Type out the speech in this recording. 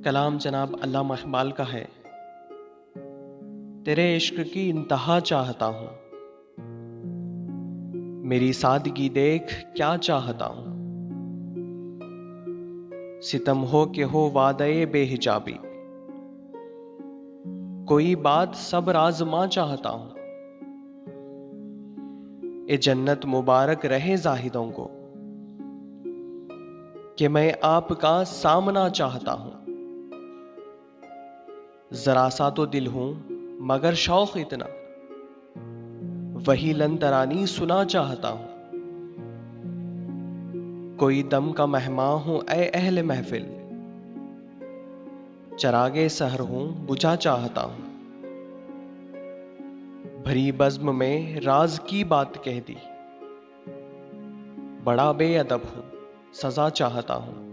कलाम जनाब अल्लामा इकबाल का है। तेरे इश्क की इंतहा चाहता हूँ, मेरी सादगी देख क्या चाहता हूँ। सितम हो के हो वादे बेहिजाबी, कोई बात सब राज़मा चाहता हूँ। ए जन्नत मुबारक रहे जाहिदों को, कि मैं आपका सामना चाहता हूँ। जरा सा तो दिल हूं मगर शौक इतना, वही लन तरानी सुना चाहता हूं। कोई दम का मेहमान हूं ए अहले महफिल, चरागे सहर हूं बुझा चाहता हूं। भरी बज़्म में राज की बात कह दी, बड़ा बेअदब हूं सजा चाहता हूं।